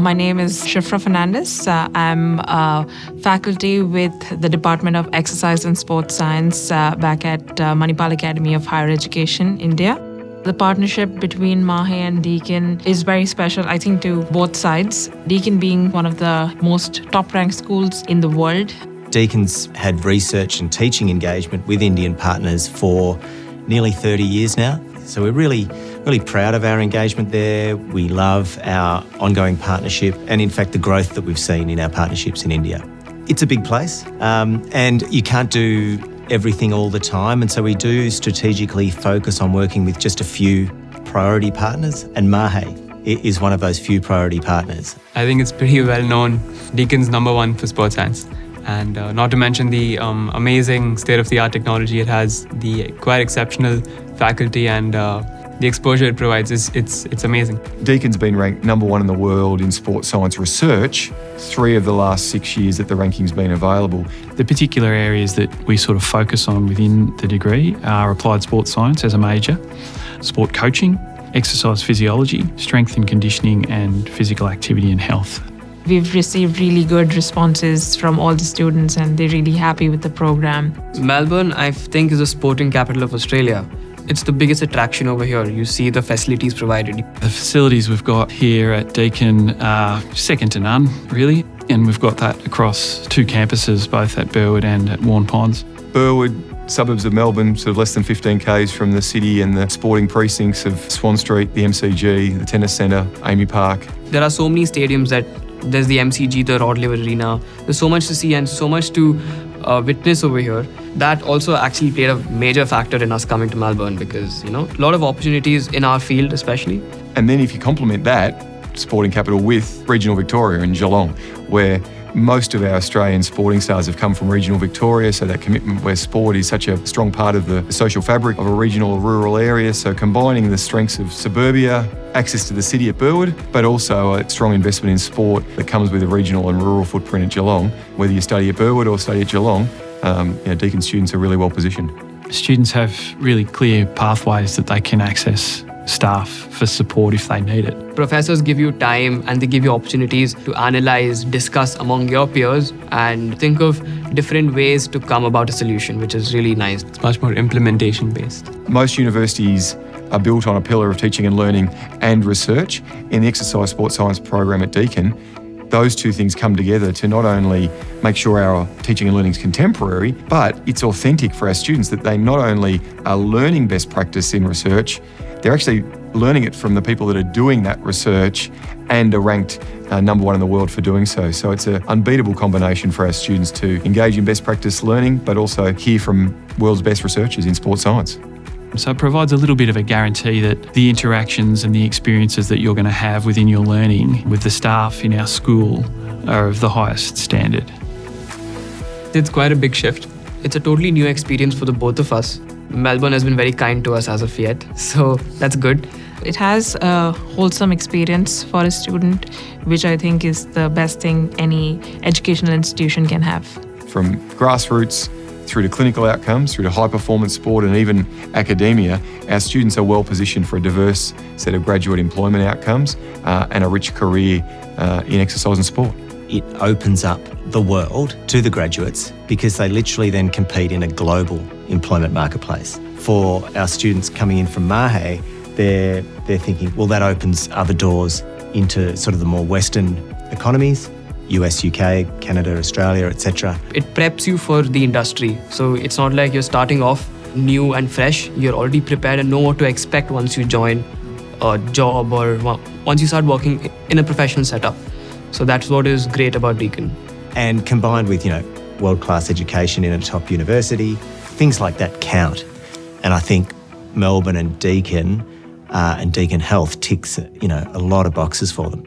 My name is Shifra Fernandez. I'm faculty with the Department of Exercise and Sports Science back at Manipal Academy of Higher Education, India. The partnership between MAHE and Deakin is very special, I think, to both sides. Deakin being one of the most top-ranked schools in the world. Deakin's had research and teaching engagement with Indian partners for nearly 30 years now. So we're really proud of our engagement there. We love our ongoing partnership and, in fact, the growth that we've seen in our partnerships in India. It's a big place and you can't do everything all the time, and so we do strategically focus on working with just a few priority partners, and MAHE is one of those few priority partners. I think it's pretty well known. Deakin's #1 for sports science. And not to mention the amazing state-of-the-art technology it has, the quite exceptional faculty, and the exposure it provides it's amazing. Deakin's been ranked #1 in the world in sports science research 3 of the last 6 years that the ranking's been available. The particular areas that we sort of focus on within the degree are applied sports science as a major, sport coaching, exercise physiology, strength and conditioning, and physical activity and health. We've received really good responses from all the students and they're really happy with the program. Melbourne, I think, is the sporting capital of Australia. It's the biggest attraction over here. You see the facilities provided. The facilities we've got here at Deakin are second to none, really. And we've got that across 2 campuses, both at Burwood and at Warn Ponds. Burwood, suburbs of Melbourne, sort of less than 15 k's from the city, and the sporting precincts of Swan Street, the MCG, the Tennis Centre, Amy Park. There are so many stadiums that there's the MCG, the Rod Laver Arena. There's so much to see and so much to witness over here. That also actually played a major factor in us coming to Melbourne because, a lot of opportunities in our field especially. And then if you complement that sporting capital with regional Victoria in Geelong, where most of our Australian sporting stars have come from regional Victoria, so that commitment where sport is such a strong part of the social fabric of a regional or rural area. So combining the strengths of suburbia, access to the city at Burwood, but also a strong investment in sport that comes with a regional and rural footprint at Geelong. Whether you study at Burwood or study at Geelong, Deakin students are really well positioned. Students have really clear pathways that they can access staff for support if they need it. Professors give you time and they give you opportunities to analyze, discuss among your peers and think of different ways to come about a solution, which is really nice. It's much more implementation based. Most universities are built on a pillar of teaching and learning and research. In the exercise sports science program at Deakin, those 2 things come together to not only make sure our teaching and learning is contemporary, but it's authentic for our students that they not only are learning best practice in research, they're actually learning it from the people that are doing that research and are ranked #1 in the world for doing so. So it's an unbeatable combination for our students to engage in best practice learning, but also hear from world's best researchers in sports science. So it provides a little bit of a guarantee that the interactions and the experiences that you're going to have within your learning with the staff in our school are of the highest standard. It's quite a big shift. It's a totally new experience for the both of us. Melbourne has been very kind to us as of yet, so that's good. It has a wholesome experience for a student, which I think is the best thing any educational institution can have. From grassroots through to clinical outcomes, through to high performance sport and even academia, our students are well positioned for a diverse set of graduate employment outcomes and a rich career in exercise and sport. It opens up the world to the graduates because they literally then compete in a global employment marketplace. For our students coming in from MAHE, they're thinking, well, that opens other doors into sort of the more Western economies, US, UK, Canada, Australia, etc. It preps you for the industry. So it's not like you're starting off new and fresh. You're already prepared and know what to expect once you join a job or once you start working in a professional setup. So that's what is great about Deakin. And combined with, world-class education in a top university, things like that count. And I think Melbourne and Deakin Health ticks, a lot of boxes for them.